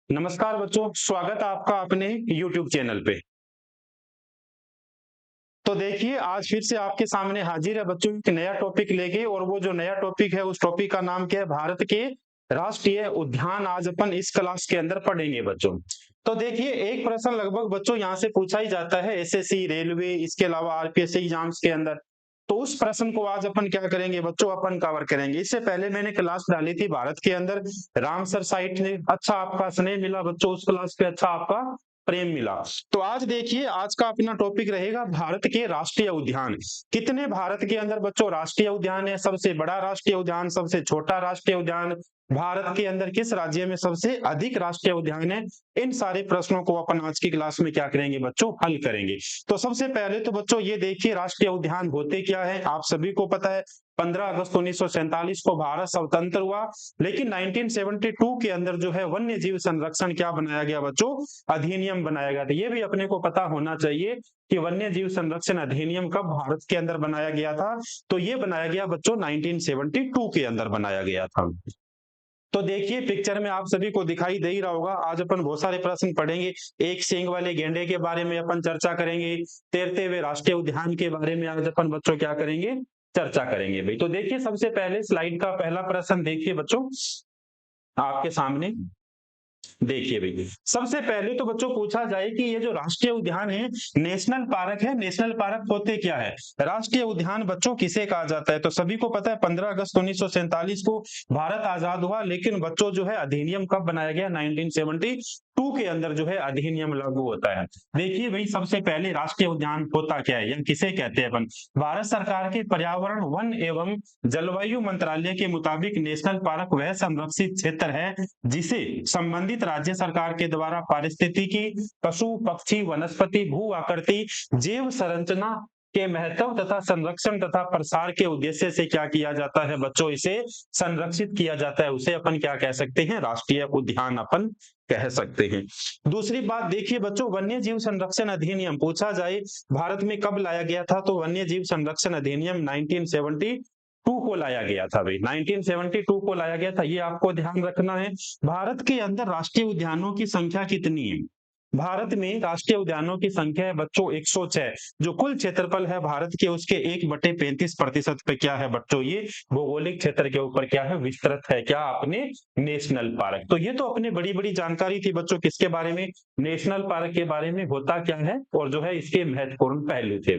नमस्कार बच्चों, स्वागत है आपका अपने YouTube चैनल पे। तो देखिए, आज फिर से आपके सामने हाजिर है बच्चों एक नया टॉपिक लेके, और वो जो नया टॉपिक है उस टॉपिक का नाम क्या है? भारत के राष्ट्रीय उद्यान आज अपन इस क्लास के अंदर पढ़ेंगे बच्चों। तो देखिए, एक प्रश्न लगभग बच्चों यहाँ से पूछा ही जाता है एसएससी, रेलवे, इसके अलावा आरपीएससी एग्जाम्स के अंदर। तो उस प्रश्न को आज अपन क्या करेंगे बच्चों? अपन कवर करेंगे। इससे पहले मैंने क्लास डाली थी भारत के अंदर, रामसर साइट ने अच्छा आपका स्नेह मिला बच्चों, उस क्लास पे अच्छा आपका प्रेम मिला। तो आज देखिए, आज का अपना टॉपिक रहेगा भारत के राष्ट्रीय उद्यान। कितने भारत के अंदर बच्चों राष्ट्रीय उद्यान है? सबसे बड़ा राष्ट्रीय उद्यान, सबसे छोटा राष्ट्रीय उद्यान, भारत के अंदर किस राज्य में सबसे अधिक राष्ट्रीय उद्यान है? इन सारे प्रश्नों को अपन आज की क्लास में क्या करेंगे बच्चों? हल करेंगे। तो सबसे पहले तो बच्चों ये देखिए, राष्ट्रीय उद्यान होते क्या है? आप सभी को पता है 15 अगस्त 1947 को भारत स्वतंत्र हुआ, लेकिन 1972 के अंदर जो है वन्य जीव संरक्षण क्या बनाया गया बच्चों? अधिनियम बनाया गया था। ये भी अपने को पता होना चाहिए कि वन्य जीव संरक्षण अधिनियम कब भारत के अंदर बनाया गया था? तो ये बनाया गया बच्चों 1972 के अंदर बनाया गया था। तो देखिए, पिक्चर में आप सभी को दिखाई दे ही रहा होगा। आज अपन बहुत सारे प्रश्न पढ़ेंगे। एक सींग वाले गेंडे के बारे में अपन चर्चा करेंगे, तैरते हुए राष्ट्रीय उद्यान के बारे में आज अपन बच्चों क्या करेंगे? चर्चा करेंगे भाई। तो देखिए, सबसे पहले स्लाइड का पहला प्रश्न देखिए बच्चों आपके सामने। देखिए भैया, सबसे पहले तो बच्चों पूछा जाए कि ये जो राष्ट्रीय उद्यान है नेशनल पार्क है, नेशनल पार्क होते क्या है? राष्ट्रीय उद्यान बच्चों किसे कहा जाता है? तो सभी को पता है 15 अगस्त 1947 को भारत आजाद हुआ, लेकिन बच्चों जो है अधिनियम कब बनाया गया? 1972 के अंदर जो है अधिनियम लागू होता है। देखिए भाई, सबसे पहले राष्ट्रीय उद्यान होता क्या है या किसे कहते हैं अपन? भारत सरकार के पर्यावरण, वन एवं जलवायु मंत्रालय के मुताबिक नेशनल पार्क वह संरक्षित क्षेत्र है जिसे संबंधित राज्य सरकार के द्वारा पारिस्थितिकी, पशु पक्षी, वनस्पति, भू आकृति, जैव संरचना के महत्व तथा संरक्षण तथा प्रसार के उद्देश्य से क्या किया जाता है बच्चों? इसे संरक्षित किया जाता है। उसे अपन क्या कह सकते हैं? राष्ट्रीय उद्यान अपन कह सकते हैं। दूसरी बात देखिए बच्चों, वन्य जीव संरक्षण अधिनियम पूछा जाए भारत में कब लाया गया था? तो वन्य जीव संरक्षण अधिनियम 1972 को लाया गया था भाई, 1972 को लाया गया था। ये आपको ध्यान रखना है। भारत के अंदर राष्ट्रीय उद्यानों की संख्या कितनी है? भारत में राष्ट्रीय उद्यानों की संख्या है बच्चों 106। जो कुल क्षेत्रफल है भारत के, उसके 1/35% पे क्या है बच्चों? ये भौगोलिक क्षेत्र के ऊपर क्या है? विस्तृत है। क्या? अपने नेशनल पार्क। तो ये तो अपने बड़ी बड़ी जानकारी थी बच्चों किसके बारे में? नेशनल पार्क के बारे में। होता क्या है और जो है इसके महत्वपूर्ण पहलू थे।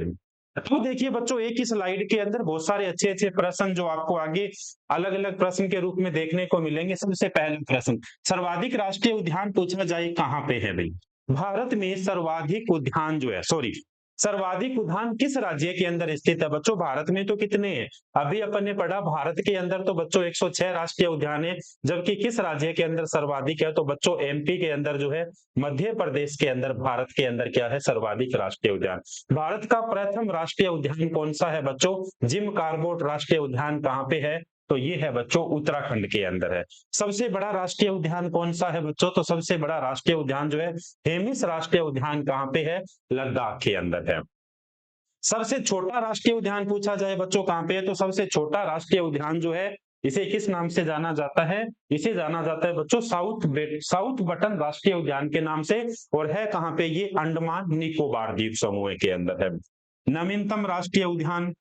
तो देखिए बच्चों, एक ही स्लाइड के अंदर बहुत सारे अच्छे अच्छे प्रश्न जो आपको आगे अलग अलग प्रश्न के रूप में देखने को मिलेंगे। सबसे पहला प्रश्न, सर्वाधिक राष्ट्रीय उद्यान पूछा जाए कहाँ पे है भाई? भारत में सर्वाधिक उद्यान जो है, सॉरी, सर्वाधिक उद्यान किस राज्य के अंदर स्थित है बच्चों? भारत में तो कितने हैं? अभी अपन ने पढ़ा भारत के अंदर तो बच्चों 106 राष्ट्रीय उद्यान है, जबकि किस राज्य के अंदर सर्वाधिक है? तो बच्चों एमपी के अंदर जो है, मध्य प्रदेश के अंदर भारत के अंदर क्या है? सर्वाधिक राष्ट्रीय उद्यान। भारत का प्रथम राष्ट्रीय उद्यान कौन सा है बच्चों? जिम कार्बेट राष्ट्रीय उद्यान कहाँ पे है? तो ये है बच्चों उत्तराखंड के अंदर है। सबसे बड़ा राष्ट्रीय उद्यान कौन सा है बच्चों? तो सबसे बड़ा राष्ट्रीय उद्यान जो है हेमिस राष्ट्रीय उद्यान कहाँ पे है? लद्दाख के अंदर है। सबसे छोटा राष्ट्रीय उद्यान पूछा जाए बच्चों कहाँ पे है? तो सबसे छोटा राष्ट्रीय उद्यान जो है, इसे किस नाम से जाना जाता है? इसे जाना जाता है बच्चों साउथ बटन राष्ट्रीय उद्यान के नाम से। और है कहाँ पे? ये अंडमान निकोबार द्वीप समूह के अंदर है। नवीनतम राष्ट्रीय उद्यान,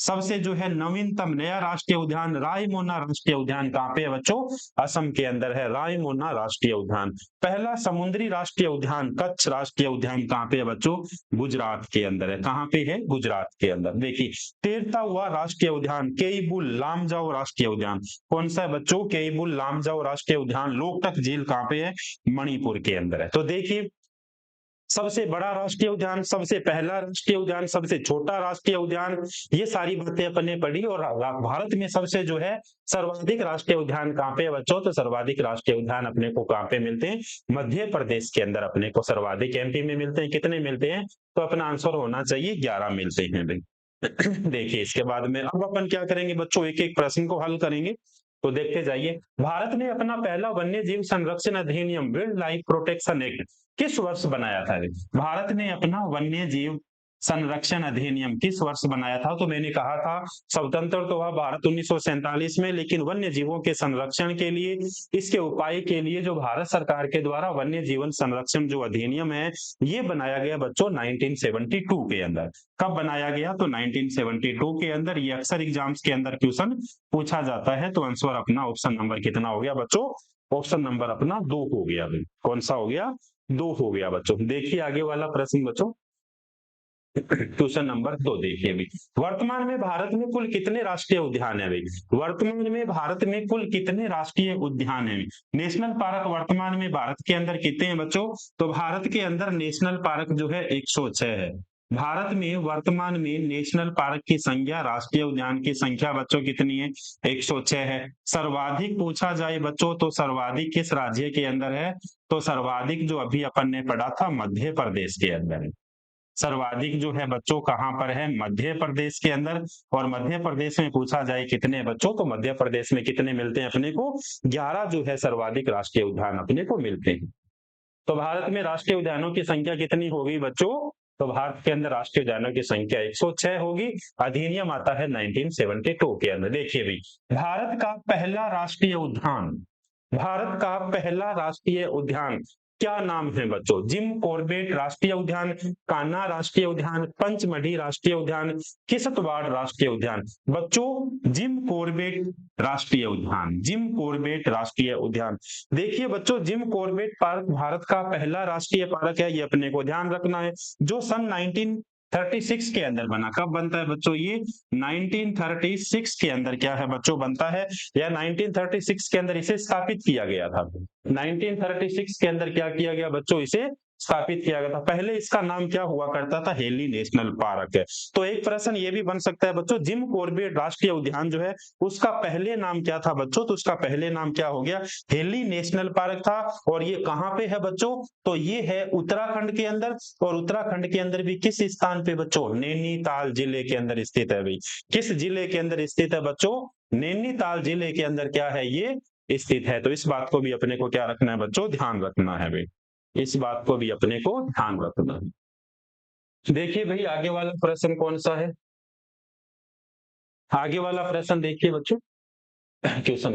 सबसे जो है नवीनतम नया राष्ट्रीय उद्यान रायमोना राष्ट्रीय उद्यान कहाँ पे है बच्चों? असम के अंदर है रायमोना राष्ट्रीय उद्यान। पहला समुद्री राष्ट्रीय उद्यान कच्छ राष्ट्रीय उद्यान कहाँ पे है बच्चों? गुजरात के अंदर है। कहाँ पे है? गुजरात के अंदर। देखिए, तैरता हुआ राष्ट्रीय उद्यान केईबुल लामजाओ राष्ट्रीय उद्यान कौन सा है बच्चों? केईबुल लामजाओ राष्ट्रीय उद्यान। लोकटक झील कहाँ पे है? मणिपुर के अंदर है। तो देखिए, सबसे बड़ा राष्ट्रीय उद्यान, सबसे पहला राष्ट्रीय उद्यान, सबसे छोटा राष्ट्रीय उद्यान, ये सारी बातें अपन ने पढ़ी। और भारत में सबसे जो है सर्वाधिक राष्ट्रीय उद्यान कहाँ पे है बच्चों? तो सर्वाधिक राष्ट्रीय उद्यान अपने को कहाँ पे मिलते हैं? मध्य प्रदेश के अंदर अपने को सर्वाधिक। एमपी में मिलते हैं, कितने मिलते हैं? तो अपना आंसर होना चाहिए 11 मिलते हैं भाई। देखिए, इसके बाद में अब अपन क्या करेंगे बच्चों? एक एक प्रश्न को हल करेंगे। तो देखते जाइए, भारत ने अपना पहला वन्य जीव संरक्षण अधिनियम वाइल्ड लाइफ प्रोटेक्शन एक्ट किस वर्ष बनाया था? भारत ने अपना वन्य जीव संरक्षण अधिनियम किस वर्ष बनाया था? तो मैंने कहा था स्वतंत्र तो हुआ भारत 1947 में, लेकिन वन्य जीवों के संरक्षण के लिए, इसके उपाय के लिए जो भारत सरकार के द्वारा वन्य जीवन संरक्षण जो अधिनियम है ये बनाया गया बच्चों 1972 के अंदर। कब बनाया गया? तो 1972 के अंदर। ये अक्सर एग्जाम्स के अंदर क्वेश्चन पूछा जाता है। तो आंसर अपना ऑप्शन नंबर कितना हो गया बच्चों? ऑप्शन नंबर अपना 2 हो गया भाई। कौन सा हो गया? 2 हो गया बच्चों। देखिए आगे वाला प्रश्न बच्चों, क्वेश्चन नंबर 2 देखिए भी, वर्तमान में भारत में कुल कितने राष्ट्रीय उद्यान है भाई? वर्तमान में भारत में कुल कितने राष्ट्रीय उद्यान है? नेशनल पार्क वर्तमान में भारत के अंदर कितने हैं बच्चों? तो भारत के अंदर नेशनल पार्क जो है 106 है। भारत में वर्तमान में नेशनल पार्क की संख्या, राष्ट्रीय उद्यान की संख्या बच्चों कितनी है? 106 है। सर्वाधिक पूछा जाए बच्चों तो सर्वाधिक किस राज्य के अंदर है? तो सर्वाधिक जो अभी अपन ने पढ़ा था मध्य प्रदेश के अंदर है। सर्वाधिक जो है बच्चों कहां पर है? मध्य प्रदेश के अंदर। और मध्य प्रदेश में पूछा जाए कितने बच्चों, तो मध्य प्रदेश में कितने मिलते हैं अपने को? 11 जो है सर्वाधिक राष्ट्रीय उद्यान अपने को मिलते हैं। तो भारत में राष्ट्रीय उद्यानों की संख्या कितनी होगी बच्चों? तो भारत के अंदर राष्ट्रीय उद्यानों की संख्या 106 होगी। अधिनियम आता है 1972 के अंदर। देखिए भाई, भारत का पहला राष्ट्रीय उद्यान, भारत का पहला राष्ट्रीय उद्यान क्या नाम है बच्चों? जिम कॉर्बेट राष्ट्रीय उद्यान, कान्हा राष्ट्रीय उद्यान, पंचमढ़ी राष्ट्रीय उद्यान, किश्तवाड़ राष्ट्रीय उद्यान। बच्चों जिम कॉर्बेट राष्ट्रीय उद्यान, जिम कॉर्बेट राष्ट्रीय उद्यान। देखिए बच्चों, जिम कॉर्बेट पार्क भारत का पहला राष्ट्रीय पार्क है, ये अपने को ध्यान रखना है, जो सन 1936 के अंदर बना। कब बनता है बच्चों? ये 1936 के अंदर क्या है बच्चों? बनता है, या 1936 के अंदर इसे स्थापित किया गया था। 1936 के अंदर क्या किया गया बच्चों? इसे स्थापित किया गया था। पहले इसका नाम क्या हुआ करता था? हेली नेशनल पार्क है। तो एक प्रश्न ये भी बन सकता है बच्चों, जिम कॉर्बेट राष्ट्रीय उद्यान जो है उसका पहले नाम क्या था बच्चों? तो उसका पहले नाम क्या हो गया? हेली नेशनल पार्क था। और ये कहां पे है बच्चों? तो ये है उत्तराखंड के अंदर। और उत्तराखंड के अंदर भी किस स्थान पे बच्चों? नैनीताल जिले के अंदर स्थित है भाई। किस जिले के अंदर स्थित है बच्चों? नैनीताल जिले के अंदर क्या है? ये स्थित है। तो इस बात को भी अपने को क्या रखना है बच्चों? ध्यान रखना है भाई। इस बात को भी अपने को ध्यान रखना है। देखिए भाई आगे वाला प्रश्न कौन सा है? आगे वाला प्रश्न देखिए बच्चों, क्वेश्चन,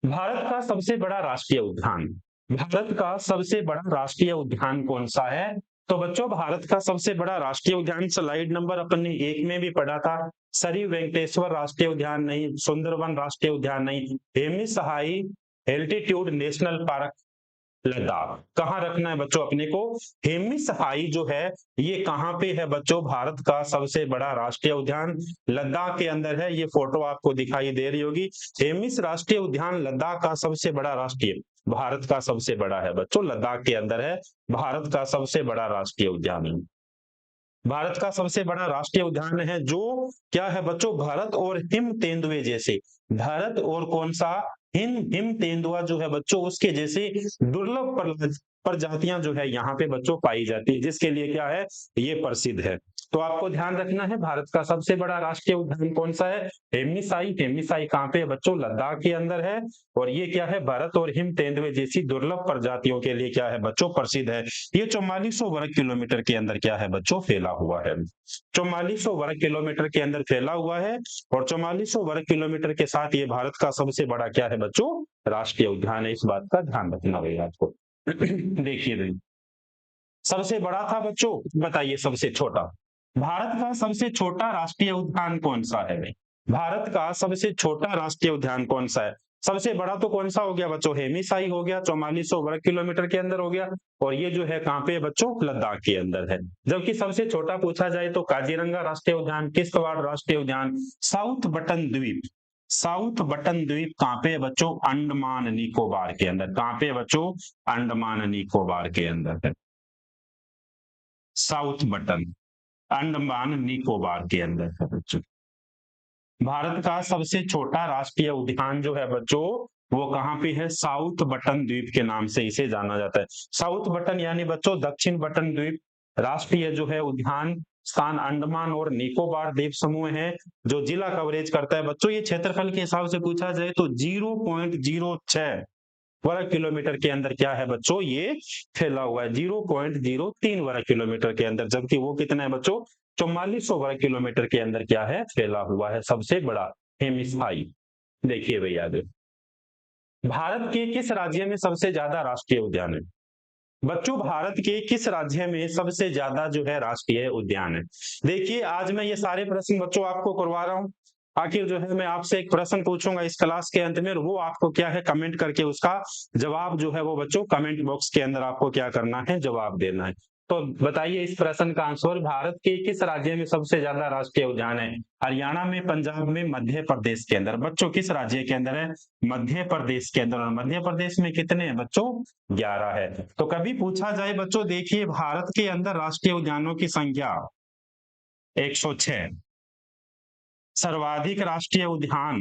भारत का सबसे बड़ा राष्ट्रीय उद्यान, भारत का सबसे बड़ा राष्ट्रीय उद्यान कौन सा है? तो बच्चों भारत का सबसे बड़ा राष्ट्रीय उद्यान स्लाइड नंबर अपन ने 1 में भी पढ़ा था। सरी वेंकटेश्वर राष्ट्रीय उद्यान नहीं, सुंदरवन राष्ट्रीय उद्यान नहीं, हेमी सहाई एल्टीट्यूड नेशनल पार्क लद्दाख। कहाँ रखना है बच्चों अपने को? हेमिस हाई जो है ये कहाँ पे है बच्चों? भारत का सबसे बड़ा राष्ट्रीय उद्यान लद्दाख के अंदर है। ये फोटो आपको दिखाई दे रही होगी। हेमिस राष्ट्रीय उद्यान लद्दाख का सबसे बड़ा राष्ट्रीय, भारत का सबसे बड़ा है बच्चों, लद्दाख के अंदर है। भारत का सबसे बड़ा राष्ट्रीय उद्यान है। भारत का सबसे बड़ा राष्ट्रीय उद्यान है जो क्या है बच्चों? भारत और हिम तेंदुए जैसे, भारत और कौन सा? हिम हिम तेंदुआ जो है बच्चों उसके जैसे दुर्लभ प्रजातियां जो है यहाँ पे बच्चों पाई जाती है, जिसके लिए क्या है? ये प्रसिद्ध है। तो आपको ध्यान रखना है भारत का सबसे बड़ा राष्ट्रीय उद्यान कौन सा है? हेमिसाई। हेमिसाई कहाँ पे है बच्चों? लद्दाख के अंदर है। और ये क्या है? भारत और हिम तेंदुए जैसी दुर्लभ प्रजातियों के लिए क्या है बच्चों? प्रसिद्ध है। ये 4400 वर्ग किलोमीटर के अंदर क्या है बच्चों? फैला हुआ है। 4400 वर्ग किलोमीटर के अंदर फैला हुआ है। और 4400 वर्ग किलोमीटर के साथ ये भारत का सबसे बड़ा क्या है बच्चों? राष्ट्रीय उद्यान है। इस बात का ध्यान रखना होगा आपको। देखिए भाई, सबसे बड़ा था बच्चों, बताइए सबसे छोटा। भारत का सबसे छोटा राष्ट्रीय उद्यान कौन सा है भाई? भारत का सबसे छोटा राष्ट्रीय उद्यान कौन सा है? सबसे बड़ा तो कौन सा हो गया बच्चों? हेमिसाई हो गया, 4400 वर्ग किलोमीटर के अंदर हो गया। और ये जो है कहाँ पे है बच्चों? लद्दाख के अंदर है। जबकि सबसे छोटा पूछा जाए तो काजीरंगा राष्ट्रीय उद्यान, किश्तवाड़ राष्ट्रीय उद्यान, साउथ बटन द्वीप, साउथ बटन द्वीप कहाँ पे है बच्चों? अंडमान निकोबार के अंदर। कहाँ पे है बच्चों? अंडमान निकोबार के अंदर है। साउथ बटन अंडमान निकोबार के अंदर है बच्चों। भारत का सबसे छोटा राष्ट्रीय उद्यान जो है बच्चों वो कहाँ पे है? साउथ बटन द्वीप के नाम से इसे जाना जाता है। साउथ बटन यानी बच्चों दक्षिण बटन द्वीप। राष्ट्रीय जो है उद्यान स्थान अंडमान और निकोबार द्वीप समूह है, जो जिला कवरेज करता है बच्चों। ये क्षेत्रफल के हिसाब से पूछा जाए तो 0.06 वर्ग किलोमीटर के अंदर क्या है बच्चों? ये फैला हुआ है 0.03 वर्ग किलोमीटर के अंदर। जबकि वो कितना है बच्चों? 4400 वर्ग किलोमीटर के अंदर क्या है, फैला हुआ है, सबसे बड़ा हेमिस्फाई। देखिए भैया आगे, भारत के किस राज्य में सबसे ज्यादा राष्ट्रीय उद्यान है? बच्चों भारत के किस राज्य में सबसे ज्यादा जो है राष्ट्रीय उद्यान है? देखिए आज मैं ये सारे प्रश्न बच्चों आपको करवा रहा हूँ, आखिर जो है मैं आपसे एक प्रश्न पूछूंगा इस क्लास के अंत में, और वो आपको क्या है कमेंट करके उसका जवाब जो है वो बच्चों कमेंट बॉक्स के अंदर आपको क्या करना है, जवाब देना है। तो बताइए इस प्रश्न का आंसर, भारत के किस राज्य में सबसे ज्यादा राष्ट्रीय उद्यान है? हरियाणा में, पंजाब में, मध्य प्रदेश के अंदर। बच्चों किस राज्य के अंदर है? मध्य प्रदेश के अंदर। और मध्य प्रदेश में कितने हैं बच्चों? 11 है। तो कभी पूछा जाए बच्चों, देखिए भारत के अंदर राष्ट्रीय उद्यानों की संख्या 106। सर्वाधिक राष्ट्रीय उद्यान,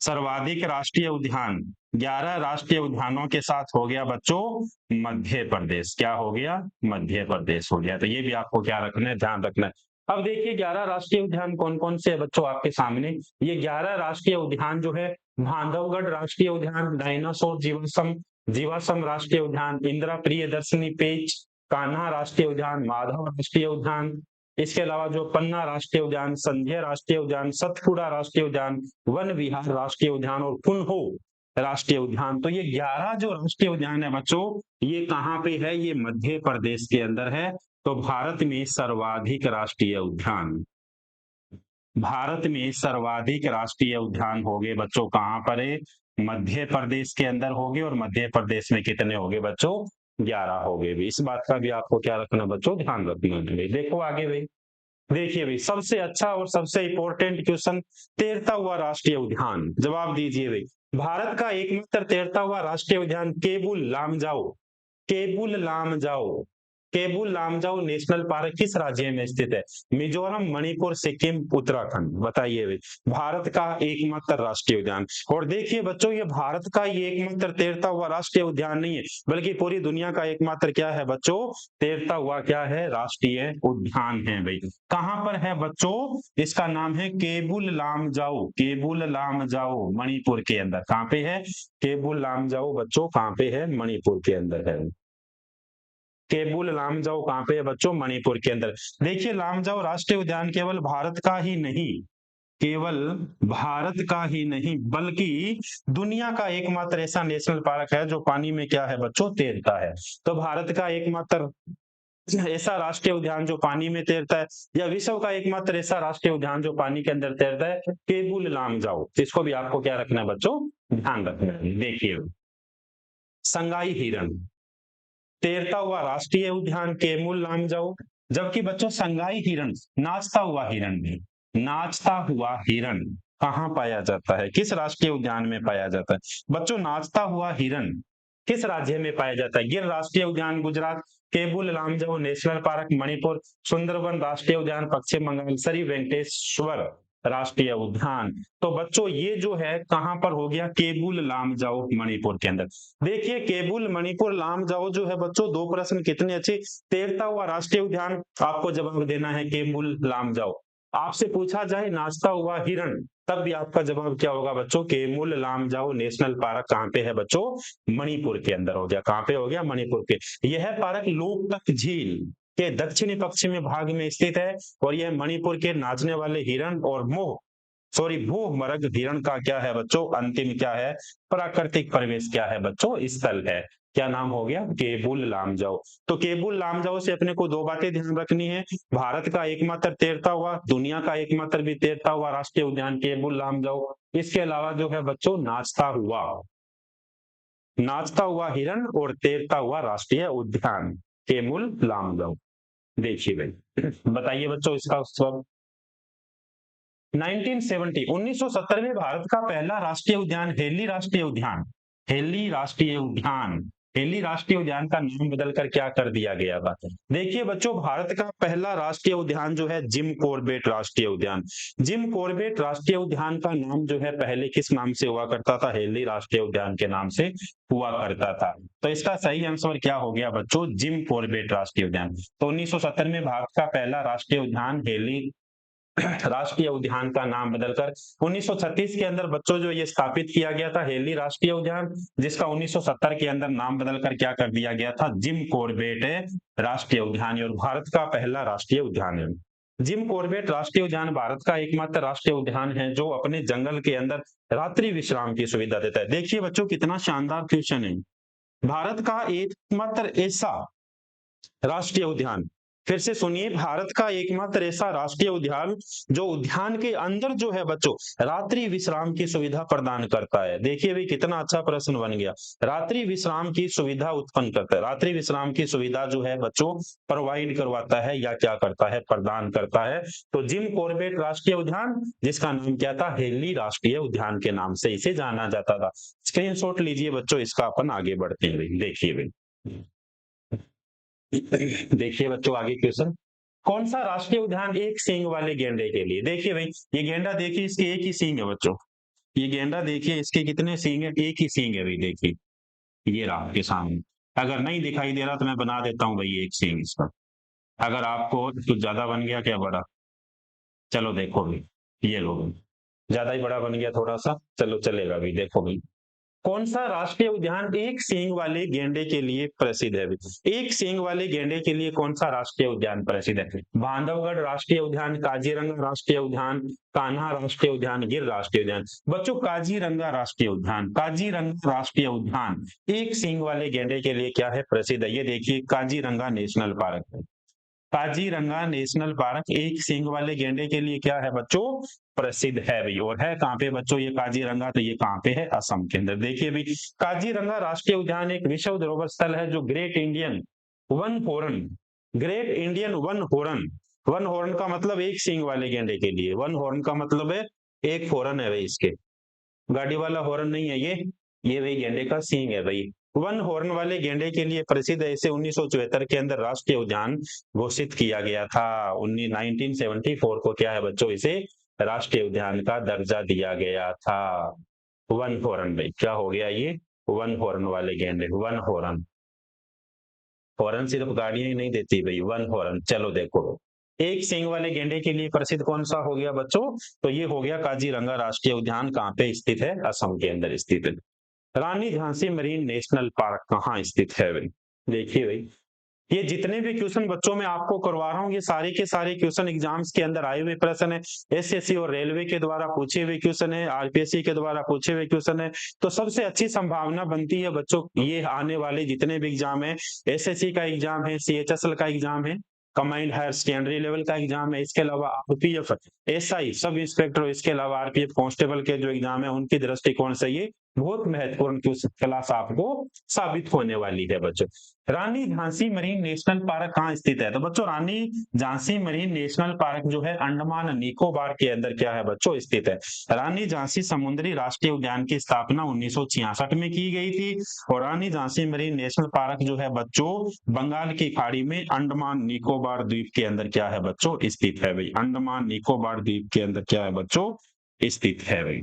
सर्वाधिक राष्ट्रीय उद्यान 11 राष्ट्रीय उद्यानों के साथ हो गया बच्चों मध्य प्रदेश। क्या हो गया? मध्य प्रदेश हो गया। तो ये भी आपको क्या रखना है, ध्यान रखना है। अब देखिए 11 राष्ट्रीय उद्यान कौन कौन से है बच्चों आपके सामने। ये 11 राष्ट्रीय उद्यान जो है, बांधवगढ़ राष्ट्रीय उद्यान, डायनासोर जीवाश्म जीवाश्म राष्ट्रीय उद्यान, इंदिरा प्रियदर्शनी पेंच कान्हा राष्ट्रीय उद्यान, माधव राष्ट्रीय उद्यान, इसके अलावा जो पन्ना राष्ट्रीय उद्यान, संध्या राष्ट्रीय उद्यान, सतपुड़ा राष्ट्रीय उद्यान, वन विहार राष्ट्रीय उद्यान और कुनहो राष्ट्रीय उद्यान। तो ये 11 जो राष्ट्रीय उद्यान है बच्चों, ये कहाँ पे है? ये मध्य प्रदेश के अंदर है। तो भारत में सर्वाधिक राष्ट्रीय उद्यान, भारत में सर्वाधिक राष्ट्रीय उद्यान हो गए बच्चों कहाँ पर है? मध्य प्रदेश के अंदर हो गए। और मध्य प्रदेश में कितने हो गए बच्चों? 11 हो गए भी। इस बात का भी आपको क्या रखना बच्चों, ध्यान रखना है। देखो आगे भाई, देखिए भाई सबसे अच्छा और सबसे इंपॉर्टेंट क्वेश्चन, तैरता हुआ राष्ट्रीय उद्यान, जवाब दीजिए भाई। भारत का एकमात्र तैरता हुआ राष्ट्रीय उद्यान केबुल लामजाओ, केबुल लामजाओ, केबुल लामजाओ नेशनल पार्क किस राज्य में स्थित है? मिजोरम, मणिपुर, सिक्किम, उत्तराखंड। बताइए भाई, भारत का एकमात्र राष्ट्रीय उद्यान। और देखिए बच्चों, ये भारत का ही एकमात्र तैरता हुआ राष्ट्रीय उद्यान नहीं है, बल्कि पूरी दुनिया का एकमात्र क्या है बच्चों? तैरता हुआ क्या है? राष्ट्रीय उद्यान है भाई। कहां पर है बच्चों? इसका नाम है केबुल लामजाओ, केबुल लामजाओ मणिपुर के अंदर। कहां पे है केबुल लामजाओ बच्चों? कहां पे है? मणिपुर के अंदर है। केबुल लामजाओ कहां पे है बच्चों? मणिपुर के अंदर। देखिए लामजाओ राष्ट्रीय उद्यान केवल भारत का ही नहीं, केवल भारत का ही नहीं बल्कि दुनिया का एकमात्र ऐसा नेशनल पार्क है जो पानी में क्या है बच्चों? तैरता है। तो भारत का एकमात्र ऐसा राष्ट्रीय उद्यान जो पानी में तैरता है, या विश्व का एकमात्र ऐसा राष्ट्रीय उद्यान जो पानी के अंदर तैरता है, केबुल लामजाओ। इसको भी आपको क्या रखना है बच्चों? ध्यान रखना है। देखिए संगाई हिरण, तैरता हुआ राष्ट्रीय उद्यान केबुल लामजाओ। जबकि बच्चों संगाई हिरण, नाचता हुआ हिरण भी, नाचता हुआ हिरण कहाँ पाया जाता है? किस राष्ट्रीय उद्यान में पाया जाता है बच्चों? नाचता हुआ हिरण किस राज्य में पाया जाता है? गिर राष्ट्रीय उद्यान गुजरात, केबुल लामजाओ नेशनल पार्क मणिपुर, सुंदरबन राष्ट्रीय उद्यान पश्चिम बंगाल, श्री वेंकटेश्वर राष्ट्रीय उद्यान। तो बच्चों ये जो है कहां पर हो गया? केबुल लामजाओ मणिपुर के अंदर। देखिए केबुल मणिपुर लामजाओ जो है बच्चों, दो प्रश्न कितने अच्छे। तैरता हुआ राष्ट्रीय उद्यान, आपको जवाब देना है केबुल लामजाओ। आपसे पूछा जाए नाचता हुआ हिरण, तब भी आपका जवाब क्या होगा बच्चों? केबुल लामजाओ नेशनल पार्क कहाँ पे है बच्चों? मणिपुर के अंदर हो गया। कहाँ पे हो गया? मणिपुर के। यह पार्क लोकटक झील के दक्षिणी पश्चिमी भाग में स्थित है, और यह मणिपुर के नाचने वाले हिरण और भूमरग हिरण का क्या है बच्चों? अंतिम क्या है? प्राकृतिक परिवेश क्या है बच्चों? स्थल है। क्या नाम हो गया? केबुल लामजाओ। तो केबुल लामजाओ से अपने को दो बातें ध्यान रखनी है, भारत का एकमात्र तैरता हुआ, दुनिया का एकमात्र भी तैरता हुआ राष्ट्रीय उद्यान केबुल लामजाओ। इसके अलावा जो है बच्चों नाचता हुआ हिरण और तैरता हुआ राष्ट्रीय उद्यान केबुल लामजाओ। देखिए भाई बताइए बच्चों इसका उत्तर। 1970 में भारत का पहला राष्ट्रीय उद्यान हेली राष्ट्रीय उद्यान, हेली राष्ट्रीय उद्यान, हेली राष्ट्रीय उद्यान का नाम बदलकर क्या कर दिया गया था? देखिए बच्चों भारत का पहला राष्ट्रीय उद्यान जो है जिम कॉर्बेट राष्ट्रीय उद्यान। जिम कॉर्बेट राष्ट्रीय उद्यान का नाम जो है पहले किस नाम से हुआ करता था? हेली राष्ट्रीय उद्यान के नाम से हुआ करता था। तो इसका सही आंसर क्या हो गया बच्चों? जिम कॉर्बेट राष्ट्रीय उद्यान। तो 1970 में भारत का पहला राष्ट्रीय उद्यान हेली राष्ट्रीय उद्यान का नाम बदलकर 1936 के अंदर बच्चों जो ये स्थापित किया गया था हेली राष्ट्रीय उद्यान, जिसका 1970 के अंदर नाम बदलकर क्या कर दिया गया था? जिम कॉर्बेट राष्ट्रीय उद्यान, और भारत का पहला राष्ट्रीय उद्यान है। जिम कॉर्बेट राष्ट्रीय उद्यान भारत का एकमात्र राष्ट्रीय उद्यान है जो अपने जंगल के अंदर रात्रि विश्राम की सुविधा देता है। देखिए बच्चों कितना शानदार क्वेश्चन है। भारत का एकमात्र ऐसा राष्ट्रीय उद्यान, फिर से सुनिए, भारत का एकमात्र ऐसा राष्ट्रीय उद्यान जो उद्यान के अंदर जो है बच्चों रात्रि विश्राम की सुविधा प्रदान करता है। देखिए भाई कितना अच्छा प्रश्न बन गया। रात्रि विश्राम की सुविधा उत्पन्न करता है, रात्रि विश्राम की सुविधा जो है बच्चों प्रोवाइड करवाता है या क्या करता है, प्रदान करता है। तो जिम कॉर्बेट राष्ट्रीय उद्यान, जिसका नाम क्या था, हेनली राष्ट्रीय उद्यान के नाम से इसे जाना जाता था। स्क्रीनशॉट लीजिए बच्चों, इसका अपन आगे बढ़ते हैं भाई। देखिए भाई, देखिए बच्चों आगे क्वेश्चन, कौन सा राष्ट्रीय उद्यान एक सींग वाले गेंडे के लिए। देखिए भाई ये गेंडा, देखिए इसके एक ही सींग है बच्चों, ये गेंडा देखिए इसके कितने सींग है, एक ही सींग है भाई। देखिए ये रहा आपके सामने, अगर नहीं दिखाई दे रहा तो मैं बना देता हूँ भाई एक सींग इसका, अगर आपको कुछ ज्यादा बन गया क्या बड़ा, चलो देखो भाई, ये लो भाई, ज्यादा ही बड़ा बन गया थोड़ा सा, चलो चलेगा भाई। देखो भाई कौन सा राष्ट्रीय उद्यान एक सींग वाले गेंडे के लिए प्रसिद्ध है। एक सींग वाले गेंडे के लिए कौन सा राष्ट्रीय उद्यान प्रसिद्ध है। बांधवगढ़ राष्ट्रीय उद्यान, काजीरंगा राष्ट्रीय उद्यान, कान्हा राष्ट्रीय उद्यान, गिर राष्ट्रीय उद्यान। बच्चों काजीरंगा राष्ट्रीय उद्यान, काजीरंगा राष्ट्रीय उद्यान एक सींग वाले गेंडे के लिए क्या है, प्रसिद्ध है। ये देखिए काजीरंगा नेशनल पार्क है, काजीरंगा नेशनल पार्क एक सींग वाले गेंडे के लिए क्या है बच्चों, प्रसिद्ध है भाई। और है कहाँ पे बच्चों ये काजीरंगा, तो ये कहाँ पे है, असम के अंदर। देखिए भाई काजीरंगा राष्ट्रीय उद्यान एक विश्व धरोहर स्थल है जो great Indian one horn, great Indian one horn, one horn का मतलब एक सींग वाले गेंडे के लिए, वन हॉर्न का मतलब है एक हॉर्न है भाई इसके, गाड़ी वाला हॉर्न नहीं है ये भाई गेंडे का सींग है भाई। वन हॉर्न वाले गेंडे के लिए प्रसिद्ध है, इसे 1974 के अंदर राष्ट्रीय उद्यान घोषित किया गया था। 1974 को क्या है बच्चों, इसे राष्ट्रीय उद्यान का दर्जा दिया गया था। वन हॉर्न भाई क्या हो गया ये, वन हॉर्न वाले गेंडे, वन हॉर्न, हॉर्न सिर्फ गाड़ियां ही नहीं देती भाई, वन हॉर्न। चलो देखो एक सींग वाले गेंडे के लिए प्रसिद्ध कौन सा हो गया बच्चों, तो ये हो गया काजीरंगा राष्ट्रीय उद्यान, कहाँ पे स्थित है, असम के अंदर स्थित है। रानी झांसी मरीन नेशनल पार्क कहाँ स्थित है भाई। देखिए भाई ये जितने भी क्वेश्चन बच्चों में आपको करवा रहा हूँ ये सारे के सारे क्वेश्चन एग्जाम्स के अंदर आए हुए प्रश्न है, एसएससी और रेलवे के द्वारा पूछे हुए क्वेश्चन है, आरपीएससी के द्वारा पूछे हुए क्वेश्चन है। तो सबसे अच्छी संभावना बनती है बच्चों ये आने वाले जितने भी एग्जाम है, एसएससी का एग्जाम है, सीएचएसएल का एग्जाम है, कमांड हायर सेकेंडरी लेवल का एग्जाम है, इसके अलावा आरपीएफ एसआई सब इंस्पेक्टर, इसके अलावा आरपीएफ कांस्टेबल के जो एग्जाम है उनकी दृष्टिकोण से ये बहुत महत्वपूर्ण क्लास आपको साबित होने वाली है बच्चों। रानी झांसी मरीन नेशनल पार्क कहाँ स्थित है, तो बच्चों रानी झांसी मरीन नेशनल पार्क जो है अंडमान निकोबार के अंदर क्या है बच्चों, स्थित है। रानी झांसी समुद्री राष्ट्रीय उद्यान की स्थापना 1966 में की गई थी और रानी झांसी मरीन नेशनल पार्क जो है बच्चों बंगाल की खाड़ी में अंडमान निकोबार द्वीप के अंदर क्या है बच्चों, स्थित है भाई। अंडमान निकोबार द्वीप के अंदर क्या है बच्चों, स्थित है भाई।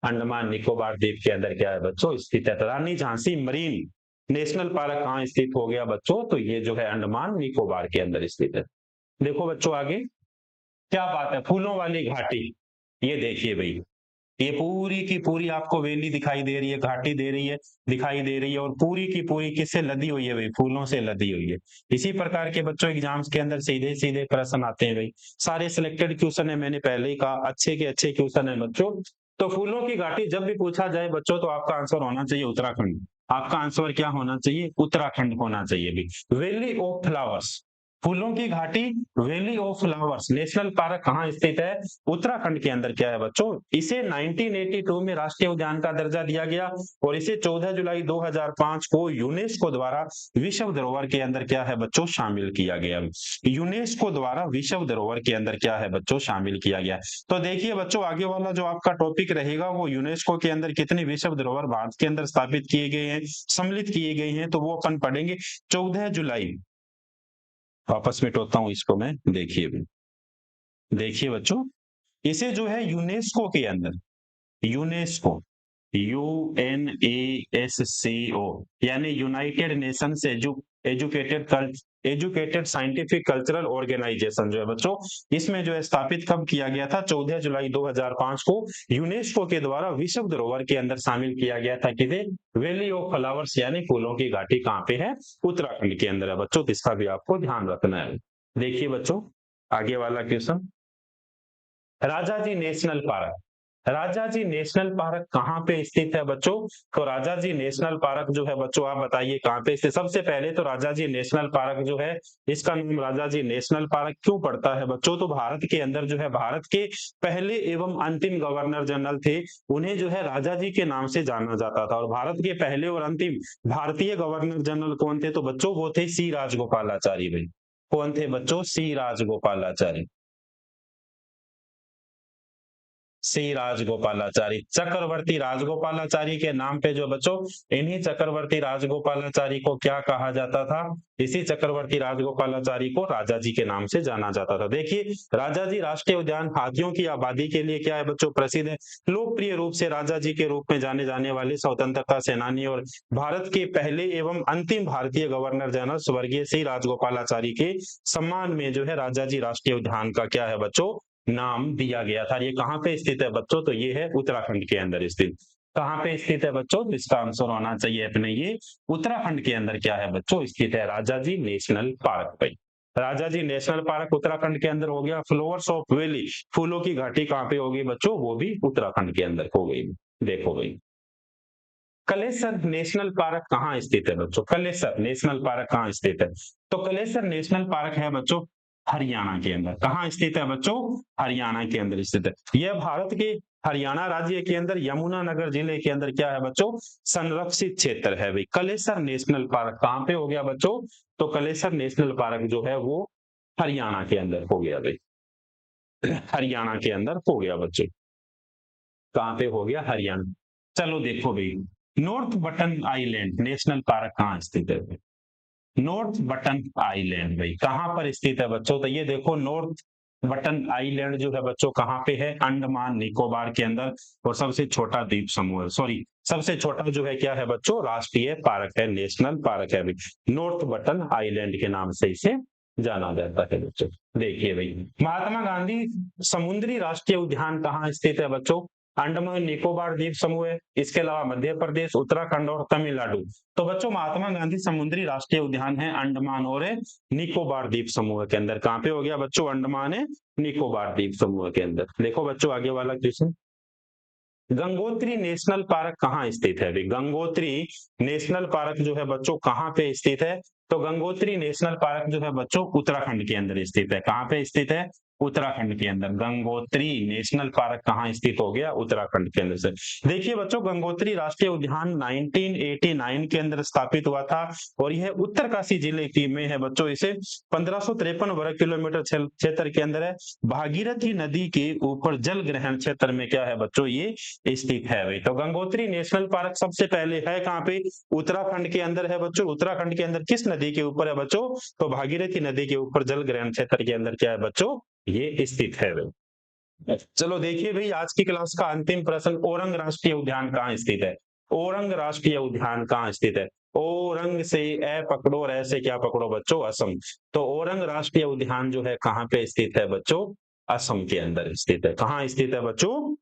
अंडमान निकोबार द्वीप के अंदर क्या है बच्चों, स्थित है। तो रानी झांसी मरीन नेशनल पार्क कहाँ स्थित हो गया बच्चों, तो ये जो है अंडमान निकोबार के अंदर स्थित है। देखो बच्चों आगे क्या बात है, फूलों वाली घाटी, ये देखिए भाई ये पूरी की पूरी आपको वैली दिखाई दे रही है, घाटी दे रही है, दिखाई दे रही है, और पूरी की पूरी किससे लदी हुई है भाई, फूलों से लदी हुई है। इसी प्रकार के बच्चों एग्जाम्स के अंदर सीधे सीधे प्रश्न आते हैं भाई, सारे सिलेक्टेड क्वेश्चन है, मैंने पहले ही कहा अच्छे के अच्छे क्वेश्चन है बच्चों। तो फूलों की घाटी जब भी पूछा जाए बच्चों तो आपका आंसर होना चाहिए उत्तराखंड, आपका आंसर क्या होना चाहिए, उत्तराखंड होना चाहिए भी। वैली ऑफ फ्लावर्स, फूलों की घाटी, valley of flowers national park कहाँ स्थित है, उत्तराखंड के अंदर क्या है बच्चों। इसे 1982 में राष्ट्रीय उद्यान का दर्जा दिया गया और इसे 14 जुलाई 2005 को यूनेस्को द्वारा विश्व धरोहर के अंदर क्या है बच्चों, शामिल किया गया। यूनेस्को द्वारा विश्व धरोहर के अंदर क्या है बच्चों, शामिल किया गया। तो देखिए बच्चों आगे वाला जो आपका टॉपिक रहेगा वो यूनेस्को के अंदर कितनी विश्व धरोहर भारत के अंदर स्थापित किए गए हैं, सम्मिलित किए गए हैं, तो वो अपन पढ़ेंगे 14 जुलाई। वापस मिटाता हूं इसको मैं, देखिए देखिए बच्चों इसे जो है यूनेस्को के अंदर, यूनेस्को UNASCO यानी United Nations educated scientific cultural organisation जो है बच्चों, इसमें जो है स्थापित कब किया गया था, 14 जुलाई 2005 को यूनेस्को के द्वारा विश्व धरोहर के अंदर शामिल किया गया था। किसे, वैली ऑफ फ्लावर्स यानी फूलों की घाटी कहाँ पे है, उत्तराखंड के अंदर है बच्चों, तो इसका भी आपको ध्यान रखना है। देखिए बच्चों आगे वाला question, Rajaji national park, Rajaji national park कहाँ पे स्थित है बच्चों? तो राजाजी नेशनल पार्क जो है बच्चों, आप बताइए कहाँ पे स्थित। सबसे पहले तो राजाजी नेशनल पार्क जो है, इसका नाम राजाजी नेशनल पार्क क्यों पड़ता है बच्चों? तो भारत के अंदर जो है, भारत के पहले एवं अंतिम गवर्नर जनरल थे, उन्हें जो है राजाजी के नाम से जाना जाता था। और भारत के पहले और अंतिम भारतीय गवर्नर जनरल कौन थे? तो बच्चों वो थे सी राजगोपालाचारी भाई। कौन थे बच्चों? सी राजगोपालाचारी। सी राजगोपालाचारी, चक्रवर्ती राजगोपालाचारी के नाम पे जो बच्चों, इन्हीं चक्रवर्ती राजगोपालाचारी को क्या कहा जाता था? इसी चक्रवर्ती राजगोपालाचारी को राजा जी के नाम से जाना जाता था। देखिए, राजा जी राष्ट्रीय उद्यान हाथियों की आबादी के लिए क्या है बच्चों? प्रसिद्ध है। लोकप्रिय रूप से राजा जी के रूप में जाने जाने वाले स्वतंत्रता सेनानी और भारत के पहले एवं अंतिम भारतीय गवर्नर जनरल स्वर्गीय सी राजगोपालाचारी के सम्मान में जो है राजा जी राष्ट्रीय उद्यान का क्या है बच्चों? नाम दिया गया था। ये कहाँ पे स्थित है बच्चों? तो ये है उत्तराखंड के अंदर स्थित। कहाँ पे स्थित है बच्चों? तो इसका आंसर होना चाहिए अपने ये उत्तराखंड के अंदर क्या है बच्चों? स्थित है राजाजी नेशनल पार्क पे। राजाजी नेशनल पार्क उत्तराखंड के अंदर हो गया। फ्लावर्स ऑफ वैली, फूलों की घाटी कहाँ पे होगी बच्चों? वो भी उत्तराखंड के अंदर हो गई। देखो भाई, कलेसर नेशनल पार्क कहाँ स्थित है बच्चों? कलेसर नेशनल पार्क कहाँ स्थित है? तो कलेसर नेशनल पार्क है बच्चों हरियाणा के अंदर। कहाँ स्थित है बच्चों? हरियाणा के अंदर स्थित है। यह भारत के हरियाणा राज्य के अंदर यमुनानगर जिले के अंदर क्या है बच्चों? संरक्षित क्षेत्र है भाई। कलेसर नेशनल पार्क कहाँ पे हो गया बच्चों? तो कलेसर नेशनल पार्क जो है वो हरियाणा के अंदर हो गया भाई। हरियाणा के अंदर हो गया बच्चों। कहाँ पे हो गया? हरियाणा। चलो देखो भाई, north button island national park कहाँ स्थित है? नॉर्थ बटन आइलैंड भाई कहाँ पर स्थित है बच्चों? तो ये देखो, नॉर्थ बटन आइलैंड जो है बच्चों कहाँ पे है? अंडमान निकोबार के अंदर। और सबसे छोटा द्वीप समूह, सॉरी, सबसे छोटा जो है क्या है बच्चों? राष्ट्रीय पार्क है, नेशनल पार्क है भाई। नॉर्थ बटन आइलैंड के नाम से इसे जाना जाता है बच्चों। देखिए भाई, महात्मा गांधी समुद्री राष्ट्रीय उद्यान कहाँ स्थित है बच्चों? अंडमान निकोबार द्वीप समूह है। इसके अलावा मध्य प्रदेश, उत्तराखंड और तमिलनाडु। तो बच्चों, महात्मा गांधी समुद्री राष्ट्रीय उद्यान है अंडमान और निकोबार द्वीप समूह के अंदर। कहाँ पे हो गया बच्चों? अंडमान है निकोबार द्वीप समूह के अंदर। देखो बच्चों, आगे वाला क्वेश्चन, गंगोत्री नेशनल पार्क कहाँ स्थित है? गंगोत्री नेशनल पार्क जो है बच्चों कहाँ पे स्थित है? तो गंगोत्री नेशनल पार्क जो है बच्चों उत्तराखंड के अंदर स्थित है। कहाँ पे स्थित है? उत्तराखंड के अंदर। गंगोत्री नेशनल पार्क कहाँ स्थित हो गया? उत्तराखंड के अंदर से। देखिए बच्चों, गंगोत्री राष्ट्रीय उद्यान 1989 के अंदर स्थापित हुआ था और यह उत्तरकाशी जिले की में है बच्चों। इसे 1553 वर्ग किलोमीटर क्षेत्र के अंदर है। भागीरथी नदी के ऊपर जल ग्रहण क्षेत्र में क्या है बच्चों? ये स्थित है भाई। तो गंगोत्री नेशनल पार्क सबसे पहले है कहाँ पे? उत्तराखंड के अंदर है बच्चों। उत्तराखंड के अंदर किस नदी के ऊपर है बच्चों? तो भागीरथी नदी के ऊपर जल ग्रहण क्षेत्र के अंदर क्या है बच्चों? ये स्थित है भाई। चलो देखिए भाई, आज की क्लास का अंतिम प्रश्न, ओरंग राष्ट्रीय उद्यान कहाँ स्थित है? ओरंग राष्ट्रीय उद्यान कहाँ स्थित है? ओरंग से ए पकड़ो और ऐसे क्या पकड़ो बच्चों? असम। तो ओरंग राष्ट्रीय उद्यान जो है कहाँ पे स्थित है बच्चों? असम के अंदर स्थित है। कहाँ स्थित है बच्चों?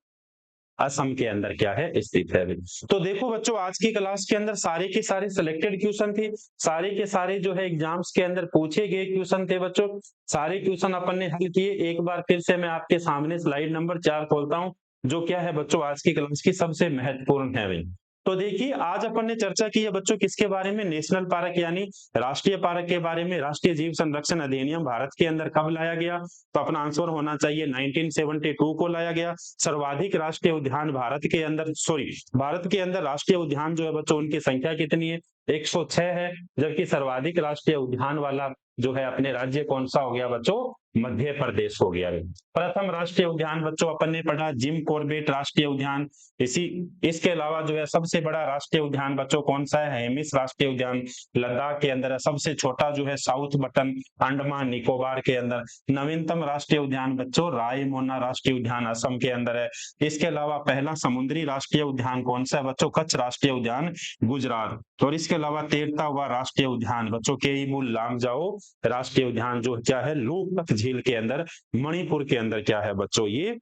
असम के अंदर क्या है? स्थित है। तो देखो बच्चों, आज की क्लास के अंदर सारे के सारे सिलेक्टेड क्वेश्चन थे। सारे के सारे जो है एग्जाम्स के अंदर पूछे गए क्वेश्चन थे बच्चों। सारे क्वेश्चन अपन ने हल किए। एक बार फिर से मैं आपके सामने स्लाइड नंबर 4 खोलता हूं, जो क्या है बच्चों आज की क्लास की सबसे महत्वपूर्ण है भाई। तो देखिए, आज अपन ने चर्चा की है बच्चों किसके बारे में? नेशनल पार्क यानी राष्ट्रीय पार्क के बारे में। राष्ट्रीय जीव संरक्षण अधिनियम भारत के अंदर कब लाया गया? तो अपना आंसर होना चाहिए 1972 को लाया गया। सर्वाधिक राष्ट्रीय उद्यान भारत के अंदर, सॉरी, भारत के अंदर राष्ट्रीय उद्यान जो है बच्चों उनकी संख्या कितनी है? 106 है। जबकि सर्वाधिक राष्ट्रीय उद्यान वाला जो है अपने राज्य कौन सा हो गया बच्चों? मध्य प्रदेश हो गया। प्रथम राष्ट्रीय उद्यान बच्चों अपन ने पढ़ा जिम कॉर्बेट राष्ट्रीय उद्यान। इसी इसके अलावा जो है सबसे बड़ा राष्ट्रीय उद्यान बच्चों कौन सा है? हेमिस राष्ट्रीय उद्यान लद्दाख के अंदर है। सबसे छोटा जो है साउथ बटन अंडमान निकोबार के अंदर। नवीनतम राष्ट्रीय उद्यान बच्चों रायमोना राष्ट्रीय उद्यान असम के अंदर है। इसके अलावा पहला समुद्री राष्ट्रीय उद्यान कौन सा है बच्चों? कच्छ राष्ट्रीय उद्यान गुजरात। और इसके अलावा 13वां हुआ राष्ट्रीय उद्यान बच्चों केईमुल लामजाओ राष्ट्रीय उद्यान जो क्या है? लोकतक झील के अंदर मणिपुर के अंदर क्या है बच्चों? ये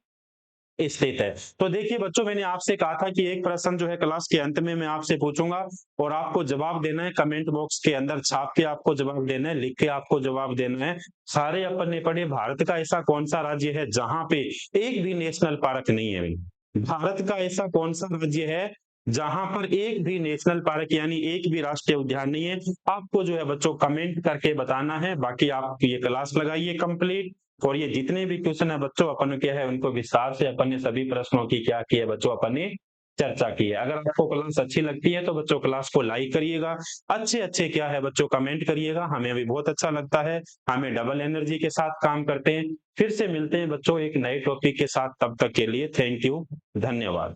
स्थित है। तो देखिए बच्चों, मैंने आपसे कहा था कि एक प्रश्न जो है क्लास के अंत में मैं आपसे पूछूंगा और आपको जवाब देना है, कमेंट बॉक्स के अंदर छाप के आपको जवाब देना है, लिख के आपको जवाब देना है। सारे अपन ने पढ़े भारत का ऐसा कौन सा राज्य है जहां पे एक भी नेशनल पार्क नहीं है। भारत का ऐसा कौन सा राज्य है जहां पर एक भी नेशनल पार्क यानी एक भी राष्ट्रीय उद्यान नहीं है? आपको जो है बच्चों कमेंट करके बताना है। बाकी आप ये क्लास लगाइए कंप्लीट, और ये जितने भी क्वेश्चन है बच्चों अपन क्या है उनको विस्तार से अपन ने सभी प्रश्नों की क्या की है बच्चों, अपन ने चर्चा की है। अगर आपको क्लास अच्छी लगती है तो बच्चों क्लास को लाइक करिएगा, अच्छे अच्छे क्या है बच्चों कमेंट करिएगा, हमें भी बहुत अच्छा लगता है। हमें डबल एनर्जी के साथ काम करते हैं। फिर से मिलते हैं बच्चों एक नए टॉपिक के साथ, तब तक के लिए थैंक यू, धन्यवाद।